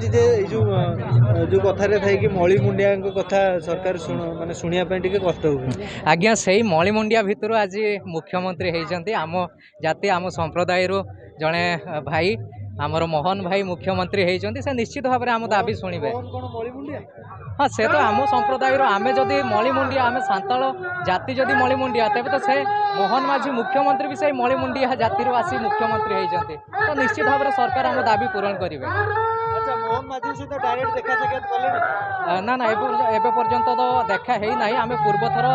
ଲାଗୁଛି ଯେ ଏଇ ଯୋଉ କଥାରେ ଥାଏ କି ମଳି ମୁଣ୍ଡିଆଙ୍କ କଥା ସରକାର ମାନେ ଶୁଣିବା ପାଇଁ ଟିକେ କଷ୍ଟ ହୁଏ। ଆଜ୍ଞା ସେଇ ମଳିମୁଣ୍ଡିଆ ଭିତରୁ ଆଜି ମୁଖ୍ୟମନ୍ତ୍ରୀ ହେଇଛନ୍ତି ଆମ ଜାତି ଆମ ସମ୍ପ୍ରଦାୟରୁ ଜଣେ ଭାଇ ଆମର ମୋହନ ଭାଇ ମୁଖ୍ୟମନ୍ତ୍ରୀ ହେଇଛନ୍ତି। ସେ ନିଶ୍ଚିତ ଭାବରେ ଆମ ଦାବି ଶୁଣିବେ। କଣ ମଳିମୁଣ୍ଡିଆ? ହଁ ସେ ତ ଆମ ସମ୍ପ୍ରଦାୟରୁ ଆମେ ଯଦି ମଳିମୁଣ୍ଡିଆ ଆମେ ସାନ୍ତାଳ ଜାତି ଯଦି ମଳିମୁଣ୍ଡିଆ ତେବେ ତ ସେ ମୋହନ ମାଝୀ ମୁଖ୍ୟମନ୍ତ୍ରୀ ବି ସେଇ ମଳିମୁଣ୍ଡିଆ ଜାତିରୁ ଆସି ମୁଖ୍ୟମନ୍ତ୍ରୀ ହେଇଛନ୍ତି। ତ ନିଶ୍ଚିତ ଭାବରେ ସରକାର ଆମ ଦାବି ପୂରଣ କରିବେ। ଆଚ୍ଛା, ମୋହନ ମାଝୀଙ୍କ ସହିତ ଡାଇରେକ୍ଟ ଦେଖା ସାକ୍ଷାତ କଲେଣି? ନା ନା ଏବେ ପର୍ଯ୍ୟନ୍ତ ତ ଦେଖା ହେଇନାହିଁ। ଆମେ ପୂର୍ବଥର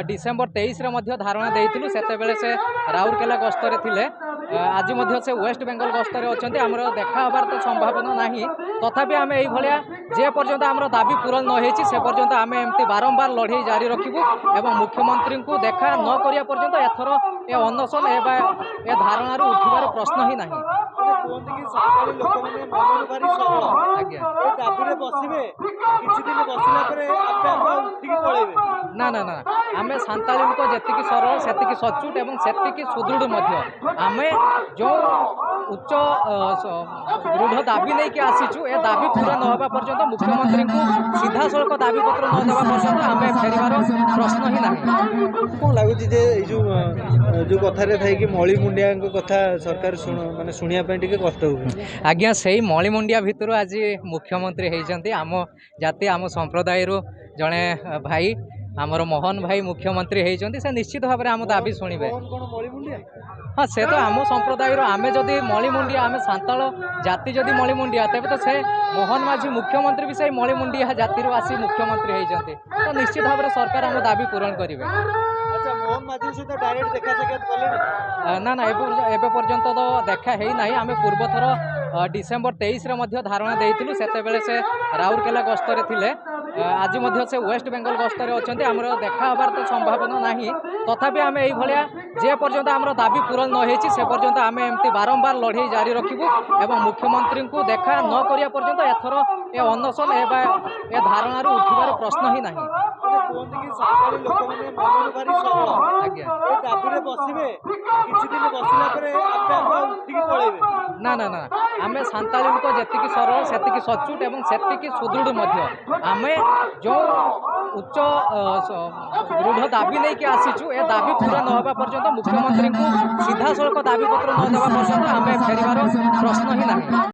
ଡିସେମ୍ବର 23ରେ ମଧ୍ୟ ଧାରଣା ଦେଇଥିଲୁ, ସେତେବେଳେ ସେ ରାଉରକେଲା ଗସ୍ତରେ ଥିଲେ। ଆଜି ମଧ୍ୟ ସେ ୱେଷ୍ଟ ବେଙ୍ଗଲ ଗସ୍ତରେ ଅଛନ୍ତି। ଆମର ଦେଖା ହେବାର ତ ସମ୍ଭାବନା ନାହିଁ। ତଥାପି ଆମେ ଏଇଭଳିଆ ଯେ ପର୍ଯ୍ୟନ୍ତ ଆମର ଦାବି ପୂରଣ ନ ହେଇଛି ସେ ପର୍ଯ୍ୟନ୍ତ ଆମେ ଏମିତି ବାରମ୍ବାର ଲଢ଼େଇ ଜାରି ରଖିବୁ ଏବଂ ମୁଖ୍ୟମନ୍ତ୍ରୀଙ୍କୁ ଦେଖା ନ କରିବା ପର୍ଯ୍ୟନ୍ତ ଏଥର ଏ ଅନଶନ ଏ ଧାରଣାରୁ ଉଠିବାର ପ୍ରଶ୍ନ ହିଁ ନାହିଁ। କୁହନ୍ତି କି ସକାଳୁ ଲୋକମାନେ ମନରୁ ଭାରି ସରଳ, ଆଜ୍ଞା ଏ ଦାବିରେ ବସିବେ, କିଛି ଦିନ ବସିଲା ପରେ ଆପେ ଆପେ ଉଠିକି ପଳେଇବେ। ନା ନା ନା ଆମେ ସାନ୍ତାଳୀ ଲୋକ ଯେତିକି ସରଳ ସେତିକି ସଚୋଟ ଏବଂ ସେତିକି ସୁଦୃଢ଼ ମଧ୍ୟ। ଆମେ ଯେଉଁ ଉଚ୍ଚ ଦୃଢ଼ ଦାବି ନେଇକି ଆସିଛୁ ଏ ଦାବି ପୁରା ନ ହେବା ପର୍ଯ୍ୟନ୍ତ ମୁଖ୍ୟମନ୍ତ୍ରୀଙ୍କୁ ସିଧାସଳଖ ଦାବିପତ୍ର ନ ଦେବା ପର୍ଯ୍ୟନ୍ତ ଆମେ ଫେରିବାର ପ୍ରଶ୍ନ ହିଁ ନାହିଁ। କଣ ଲାଗୁଛି ଯେ ଏଇ ଯୋଉ କଥାରେ ଥାଏ କି ମଳି ମୁଣ୍ଡିଆଙ୍କ କଥା ସରକାର ମାନେ ଶୁଣିବା ପାଇଁ ଟିକେ କଷ୍ଟ ହୁଏ। ଆଜ୍ଞା ସେଇ ମଳିମୁଣ୍ଡିଆ ଭିତରୁ ଆଜି ମୁଖ୍ୟମନ୍ତ୍ରୀ ହେଇଛନ୍ତି ଆମ ଜାତି ଆମ ସମ୍ପ୍ରଦାୟରୁ ଜଣେ ଭାଇ ଆମର ମୋହନ ଭାଇ ମୁଖ୍ୟମନ୍ତ୍ରୀ ହେଇଛନ୍ତି। ସେ ନିଶ୍ଚିତ ଭାବରେ ଆମ ଦାବି ଶୁଣିବେ। କଣ ମଳିମୁଣ୍ଡିଆ? ହଁ ସେ ତ ଆମ ସମ୍ପ୍ରଦାୟରୁ ଆମେ ଯଦି ମଳିମୁଣ୍ଡିଆ ଆମେ ସାନ୍ତାଳ ଜାତି ଯଦି ମଳିମୁଣ୍ଡିଆ ତେବେ ତ ସେ ମୋହନ ମାଝୀ ମୁଖ୍ୟମନ୍ତ୍ରୀ ବି ସେଇ ମଳିମୁଣ୍ଡିଆ ଜାତିରୁ ଆସି ମୁଖ୍ୟମନ୍ତ୍ରୀ ହେଇଛନ୍ତି। ତ ନିଶ୍ଚିତ ଭାବରେ ସରକାର ଆମ ଦାବି ପୂରଣ କରିବେ। ଆଚ୍ଛା, ମୋହନ ମାଝୀଙ୍କ ସହିତ ଡାଇରେକ୍ଟ ଦେଖା ସାକ୍ଷାତ କଲେଣି? ନା ନା ଏବେ ପର୍ଯ୍ୟନ୍ତ ତ ଦେଖା ହେଇନାହିଁ। ଆମେ ପୂର୍ବଥର ଡିସେମ୍ବର 23ରେ ମଧ୍ୟ ଧାରଣା ଦେଇଥିଲୁ, ସେତେବେଳେ ସେ ରାଉରକେଲା ଗସ୍ତରେ ଥିଲେ। ଆଜି ମଧ୍ୟ ସେ ୱେଷ୍ଟ ବେଙ୍ଗଲ ଗସ୍ତରେ ଅଛନ୍ତି। ଆମର ଦେଖା ହେବାର ତ ସମ୍ଭାବନା ନାହିଁ। ତଥାପି ଆମେ ଏଇଭଳିଆ ଯେ ପର୍ଯ୍ୟନ୍ତ ଆମର ଦାବି ପୂରଣ ନ ହେଇଛି ସେ ପର୍ଯ୍ୟନ୍ତ ଆମେ ଏମିତି ବାରମ୍ବାର ଲଢ଼େଇ ଜାରି ରଖିବୁ ଏବଂ ମୁଖ୍ୟମନ୍ତ୍ରୀଙ୍କୁ ଦେଖା ନ କରିବା ପର୍ଯ୍ୟନ୍ତ ଏଥର ଏ ଅନଶନ ଏ ଧାରଣାରୁ ଉଠିବାର ପ୍ରଶ୍ନ ହିଁ ନାହିଁ। କୁହନ୍ତି କି ସକାଳୁ ଲୋକମାନେ ମନରୁ ଭାରି ସରଳ, ଆଜ୍ଞା ଏ ଦାବିରେ ବସିବେ, କିଛି ଦିନ ବସିଲା ପରେ ଆପେ ଆପେ ଉଠିକି ପଳେଇବେ। ନା ନା ନା ଆମେ ସାନ୍ତାଳୀ ଲୋକ ଯେତିକି ସରଳ ସେତିକି ସଚୋଟ ଏବଂ ସେତିକି ସୁଦୃଢ଼ ମଧ୍ୟ। ଆମେ ଯେଉଁ ଉଚ୍ଚ ଦୃଢ଼ ଦାବି ନେଇକି ଆସିଛୁ ଏ ଦାବି ପୁରା ନ ହେବା ପର୍ଯ୍ୟନ୍ତ ମୁଖ୍ୟମନ୍ତ୍ରୀଙ୍କୁ ସିଧାସଳଖ ଦାବିପତ୍ର ନ ଦେବା ପର୍ଯ୍ୟନ୍ତ ଆମେ ଫେରିବାର ପ୍ରଶ୍ନ ହିଁ ନାହିଁ।